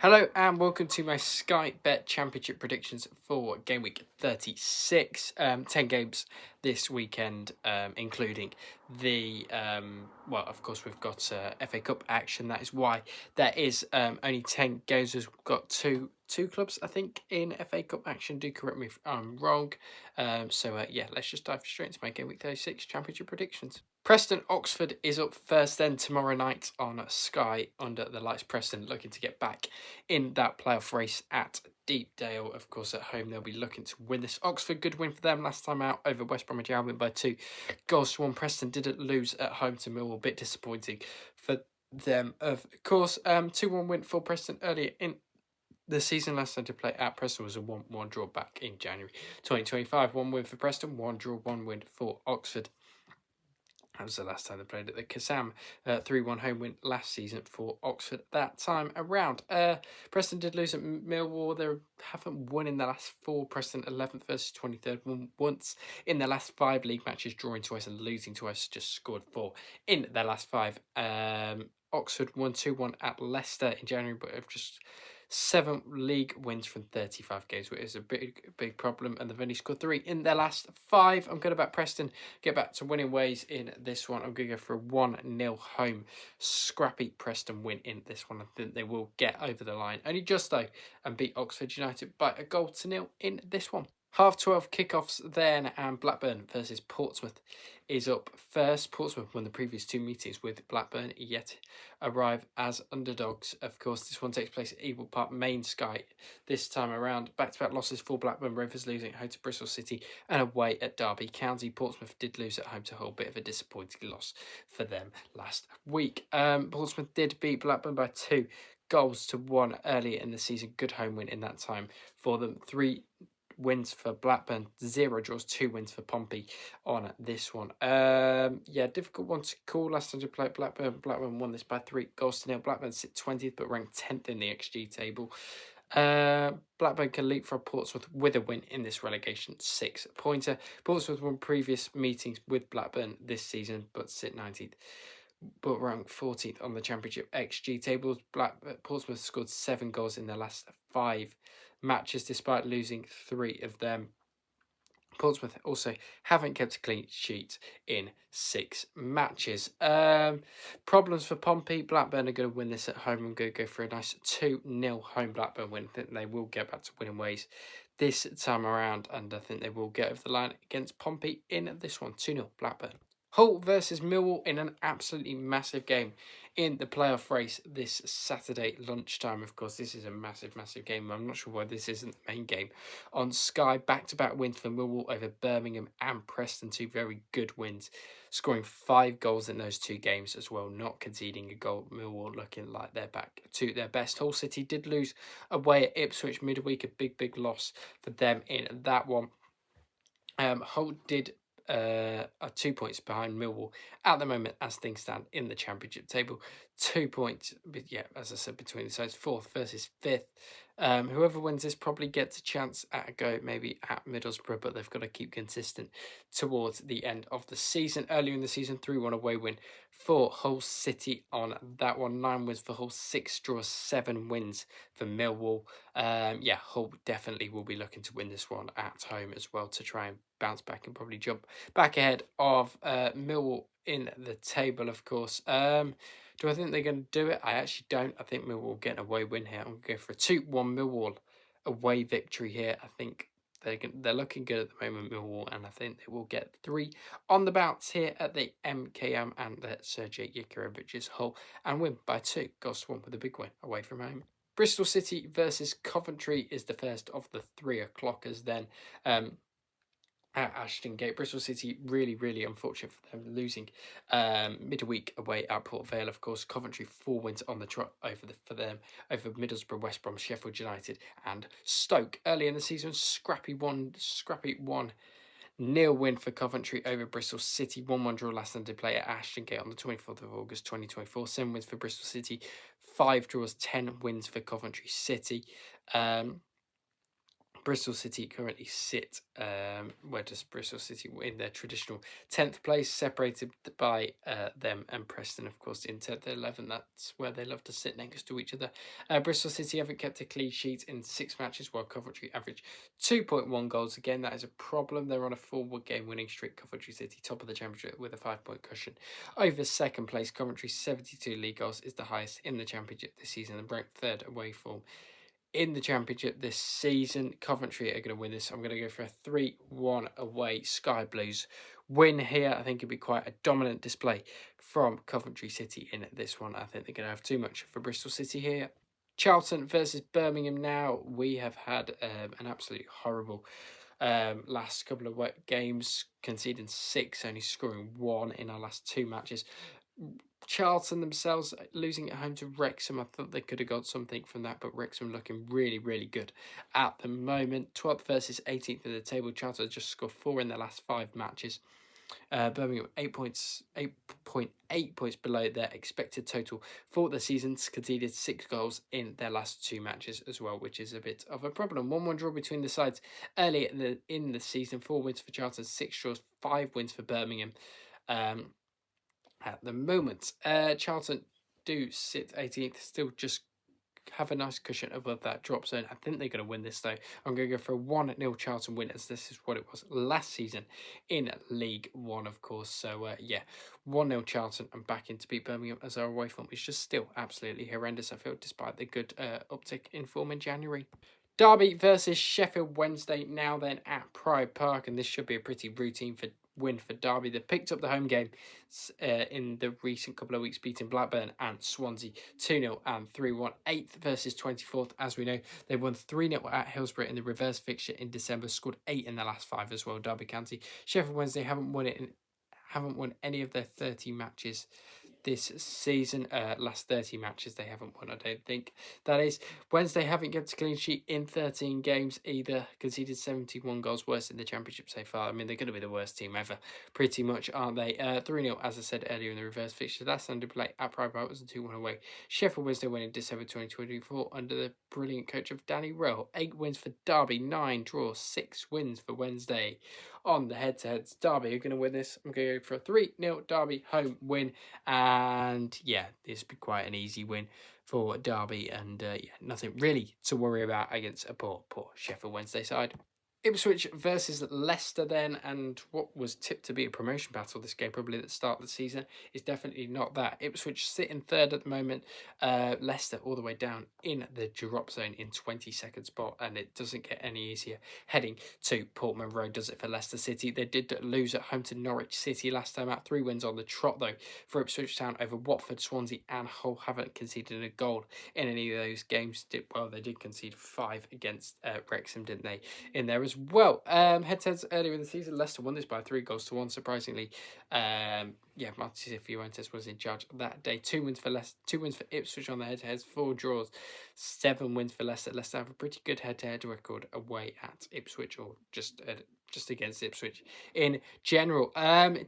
Hello and welcome to my Sky Bet Championship predictions for Game Week 36. 10 games this weekend, including the, of course, we've got FA Cup action. That is why there is only 10 games. We've got two clubs, I think, in FA Cup action. Do correct me if I'm wrong. Let's just dive straight into my Game Week 36 Championship predictions. Preston Oxford is up first then tomorrow night on Sky under the lights. Preston looking to get back in that playoff race at Deepdale. Of course, at home they'll be looking to win this. Oxford, good win for them last time out over West Bromwich Albion by 2-1. Preston didn't lose at home to Millwall. Bit disappointing for them. Of course, 2-1 win for Preston earlier in the season. Last time to play at Preston was a 1-1 draw back in January 2025. 1 win for Preston, 1 draw, 1 win for Oxford. That was the last time they played at the Kassam. 3-1 home win last season for Oxford that time around. Preston did lose at Millwall. They haven't won in the last 4. Preston 11th versus 23rd. Won once in their last 5 league matches, drawing twice and losing twice. Just scored 4 in their last 5. Oxford won 2-1 at Leicester in January, but have just 7 league wins from 35 games, which is a big problem, and they've only scored 3 in their last 5. I'm going to back Preston get back to winning ways in this one. I'm going to go for a 1-0 home scrappy Preston win in this one. I think they will get over the line only just though and beat Oxford United by 1-0 in this one. 12:30 kickoffs then, and Blackburn versus Portsmouth is up first. Portsmouth won the previous 2 meetings with Blackburn, yet arrive as underdogs. Of course, this one takes place at Eagle Park, main Sky this time around. Back-to-back losses for Blackburn Rovers, losing at home to Bristol City and away at Derby County. Portsmouth did lose at home to Hull, bit of a disappointing loss for them last week. Portsmouth did beat Blackburn by 2-1 earlier in the season. Good home win in that time for them. 3 wins for Blackburn, 0 draws, 2 wins for Pompey on this one. Difficult one to call. Last time to play Blackburn won this by 3-0. Blackburn sit 20th but ranked 10th in the XG table. Blackburn can leapfrog Portsmouth with a win in this relegation 6-pointer. Portsmouth won previous meetings with Blackburn this season but sit 19th. But ranked 14th on the Championship XG tables. Portsmouth scored 7 goals in their last 5 matches, despite losing 3 of them. Portsmouth also haven't kept a clean sheet in 6 matches. Problems for Pompey. Blackburn are going to win this at home. I'm going to go for a nice 2-0 home Blackburn win. I think they will get back to winning ways this time around, and I think they will get over the line against Pompey in this one. 2-0 Blackburn. Hull versus Millwall in an absolutely massive game in the playoff race this Saturday lunchtime. Of course, this is a massive game. I'm not sure why this isn't the main game on Sky. Back-to-back wins for Millwall over Birmingham and Preston. 2 very good wins, scoring 5 goals in those 2 games as well, not conceding a goal. Millwall looking like they're back to their best. Hull City did lose away at Ipswich midweek, a big loss for them in that one. Hull did are 2 points behind Millwall at the moment as things stand in the Championship table. 2 points, but yeah, as I said, between the sides, 4th versus 5th. Whoever wins this probably gets a chance at a go, maybe at Middlesbrough, but they've got to keep consistent towards the end of the season. Earlier in the season, 3-1 away win for Hull City on that one. 9 wins for Hull, 6 draws, 7 wins for Millwall. Hull definitely will be looking to win this one at home as well to try and bounce back and probably jump back ahead of Millwall in the table, of course. Do I think they're going to do it? I actually don't. I think Millwall will get an away win here. I'm going to go for a 2-1 Millwall away victory here. I think they're looking good at the moment, Millwall, and I think they will get 3 on the bounce here at the MKM and the Sergej Yikerovic's Hull and win by 2. Goals 1 with a big win away from home. Bristol City versus Coventry is the first of the 3 o'clockers then. At Ashton Gate. Bristol City really unfortunate for them losing midweek away at Port Vale. Of course, Coventry 4 wins on the trot for them over Middlesbrough, West Brom, Sheffield United and Stoke. Early in the season, scrappy 1-0 win for Coventry over Bristol City. 1-1 draw last time they play at Ashton Gate on the 24th of August 2024. 7 wins for Bristol City, 5 draws, 10 wins for Coventry City. Bristol City currently sit, where does Bristol City in their traditional 10th place, separated by them and Preston, of course, in 10th and 11th. That's where they love to sit next to each other. Bristol City haven't kept a clean sheet in 6 matches, while Coventry average 2.1 goals. Again, that is a problem. They're on a 4-game winning streak. Coventry City, top of the championship with a 5-point cushion over second place. Coventry 72 league goals is the highest in the championship this season and ranked 3rd away form in the championship this season. Coventry are going to win this. I'm going to go for a 3-1 away Sky Blues win here. I think it'd be quite a dominant display from Coventry City in this one. I think they're going to have too much for Bristol City here. Charlton versus Birmingham now. We have had an absolutely horrible last couple of games, conceding 6, only scoring 1 in our last 2 matches. Charlton themselves losing at home to Wrexham. I thought they could have got something from that, but Wrexham looking really, really good at the moment. 12th versus 18th in the table. Charlton just scored 4 in their last 5 matches. Birmingham 8.8 points below their expected total for the season. Conceded 6 goals in their last 2 matches as well, which is a bit of a problem. 1-1 draw between the sides early in the season. 4 wins for Charlton, 6 draws, 5 wins for Birmingham. At the moment, Charlton do sit 18th, still just have a nice cushion above that drop zone. I think they're going to win this though. I'm going to go for a 1-0 Charlton win, as this is what it was last season in League One, of course. So, 1-0 Charlton and back in to beat Birmingham, as our away form is just still absolutely horrendous, I feel, despite the good uptick in form in January. Derby versus Sheffield Wednesday now then at Pride Park, and this should be a pretty routine win for Derby. They picked up the home game in the recent couple of weeks, beating Blackburn and Swansea 2-0 and 3-1. 8th versus 24th, as we know. They won 3-0 at Hillsborough in the reverse fixture in December, scored 8 in the last 5 as well, Derby County. Sheffield Wednesday haven't won any of their 30 matches this season. Last 30 matches they haven't won, I don't think. That is, Wednesday haven't kept a clean sheet in 13 games either. Conceded 71 goals, worst in the championship so far. I mean, they're going to be the worst team ever, pretty much, aren't they? 3-0, as I said earlier, in the reverse fixture. Last Sunday play at Pride Park was a 2-1 away. Sheffield Wednesday win in December 2024 under the brilliant coach of Danny Rowe. 8 wins for Derby, 9 draws, 6 wins for Wednesday. On the head-to-heads, Derby are going to win this. I'm going to go for a 3-0 Derby home win. And yeah, this would be quite an easy win for Derby. And nothing really to worry about against a poor Sheffield Wednesday side. Ipswich versus Leicester then, and what was tipped to be a promotion battle this game, probably at the start of the season, is definitely not that. Ipswich sit in 3rd at the moment, Leicester all the way down in the drop zone in 22nd spot, and it doesn't get any easier heading to Portman Road, does it, for Leicester City? They did lose at home to Norwich City last time out, 3 wins on the trot though for Ipswich Town over Watford, Swansea and Hull. Haven't conceded a goal in any of those games. They did concede 5 against Wrexham, didn't they, in there as well. Head-to-heads earlier in the season, Leicester won this by 3-1, surprisingly. Martin Fuentes was in charge that day. 2 wins for Leicester, 2 wins for Ipswich on the head-to-heads, 4 draws, 7 wins for Leicester. Leicester have a pretty good head-to-head record away at Ipswich, or just against Ipswich in general.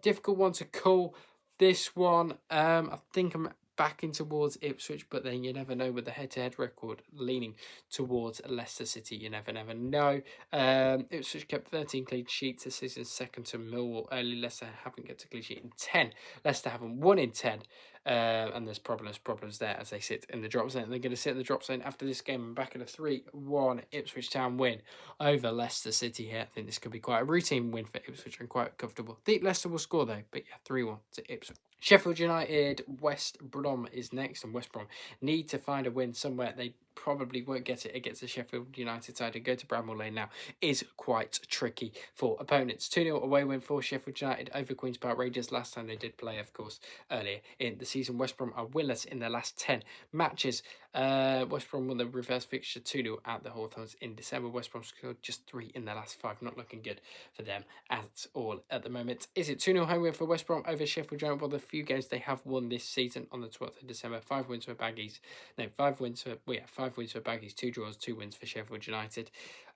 Difficult one to call, this one. I think I'm backing towards Ipswich, but then you never know with the head-to-head record leaning towards Leicester City. You never know. Ipswich kept 13 clean sheets this season, second to Millwall. Early Leicester haven't kept a clean sheet in 10. Leicester haven't won in 10. And there's problems there as they sit in the drop zone. They're going to sit in the drop zone after this game and back in a 3-1 Ipswich Town win over Leicester City here. I think this could be quite a routine win for Ipswich and quite comfortable. I think Leicester will score though, but yeah, 3-1 to Ipswich. Sheffield United, West Brom is next, and West Brom need to find a win somewhere. They probably won't get it against the Sheffield United side, and go to Bramall Lane now is quite tricky for opponents. 2-0 away win for Sheffield United over Queen's Park Rangers last time they did play, of course, earlier in the season. West Brom are winless in their last 10 matches. West Brom won the reverse fixture 2-0 at the Hawthorns in December. West Brom scored just 3 in their last 5. Not looking good for them at all at the moment. Is it 2-0 home win for West Brom over Sheffield United? Well, the few games they have won this season on the 12th of December. 5 wins for Baggies. No, 5 wins for Baggies, 2 draws, 2 wins for Sheffield United.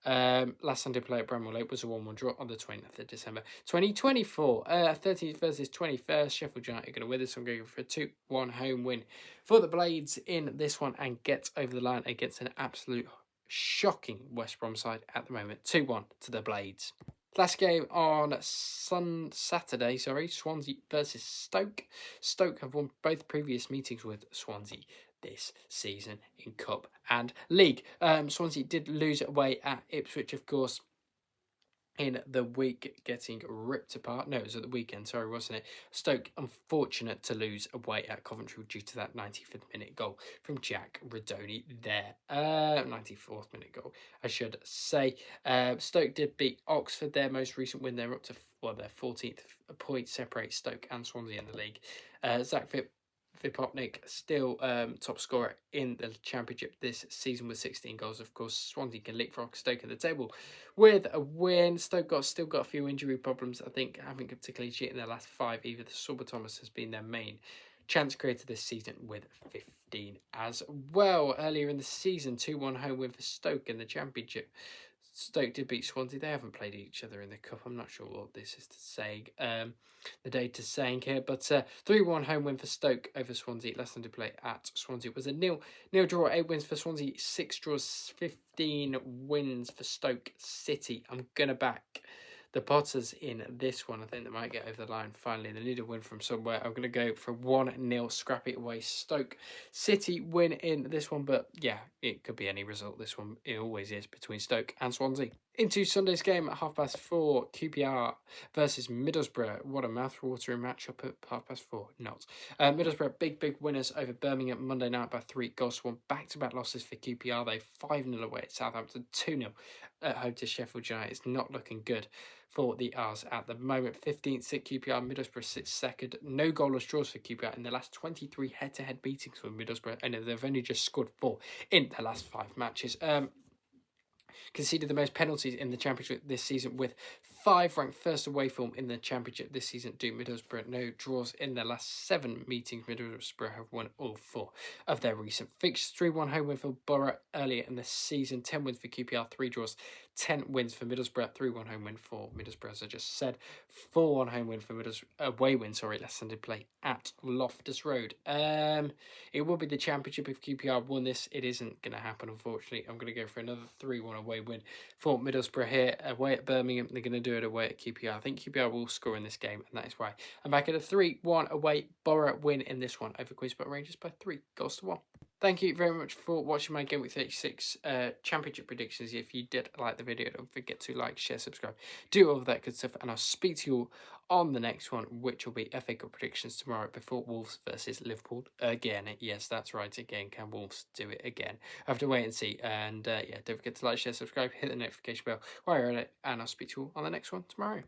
Last Sunday play at Bramall Lane was a 1-1 draw on the 20th of December 2024. 13th versus 21st. Sheffield United are going to win this one, going for a 2-1 home win for the Blades in this one and get over the line against an absolute shocking West Brom side at the moment. 2-1 to the Blades. Last game on Saturday, Swansea versus Stoke. Stoke have won both previous meetings with Swansea this season in Cup and League. Swansea did lose away at Ipswich, of course, in the week, getting ripped apart. No, it was at the weekend, wasn't it? Stoke, unfortunate to lose away at Coventry due to that 95th minute goal from Jack Radoni there. 94th minute goal, I should say. Stoke did beat Oxford, their most recent win. They're up to their 14th point, separates Stoke and Swansea in the league. Zach Vipopnik still top scorer in the Championship this season with 16 goals. Of course, Swansea can leapfrog Stoke at the table with a win. Stoke still got a few injury problems. I think haven't particularly cheated in their last 5 either. The Sorba Thomas has been their main chance creator this season with 15 as well. Earlier in the season, 2-1 home win for Stoke in the Championship. Stoke did beat Swansea. They haven't played each other in the Cup. I'm not sure what this is to say. The data's saying here, but 3-1 home win for Stoke over Swansea. Leicester to play at Swansea. It was a nil draw. 8 wins for Swansea. 6 draws. 15 wins for Stoke City. I'm gonna back the Potters in this one. I think they might get over the line finally. They need a win from somewhere. I'm going to go for 1-0 scrappy away Stoke City win in this one. But yeah, it could be any result. This one, it always is between Stoke and Swansea. Into Sunday's game at 4:30, QPR versus Middlesbrough. What a mouth-watering matchup at 4:30. Not. Middlesbrough, big winners over Birmingham Monday night by 3 goals. One back-to-back losses for QPR. They 5-0 away at Southampton, 2-0 at home to Sheffield United. It's not looking good for the R's at the moment. 15th sit QPR, Middlesbrough sits second. No goalless draws for QPR in the last 23 head-to-head meetings with Middlesbrough, and they've only just scored 4 in their last 5 matches. Conceded the most penalties in the Championship this season with 5, ranked first away form in the Championship this season. Middlesbrough no draws in their last 7 meetings. Middlesbrough have won all 4 of their recent fixtures. 3-1 home win for Borough earlier in the season. 10 wins for QPR, 3 draws, 10 wins for Middlesbrough. 3-1 home win for Middlesbrough, as I just said. 4-1 home win for Middlesbrough. Away win, Leicester did play at Loftus Road. It will be the Championship if QPR won this. It isn't going to happen, unfortunately. I'm going to go for another 3-1 away win for Middlesbrough here. Away at Birmingham, they're going to do it away at QPR. I think QPR will score in this game, and that is why I'm back at a 3-1 away Borough win in this one over Queen's Park Rangers by 3 goals to 1. Thank you very much for watching my Gameweek 36 Championship predictions. If you did like the video, don't forget to like, share, subscribe, do all of that good stuff, and I'll speak to you all on the next one, which will be FA Cup predictions tomorrow before Wolves versus Liverpool again. Yes, that's right, again. Can Wolves do it again? I have to wait and see. And yeah, don't forget to like, share, subscribe, hit the notification bell while you're at it, and I'll speak to you all on the next one tomorrow.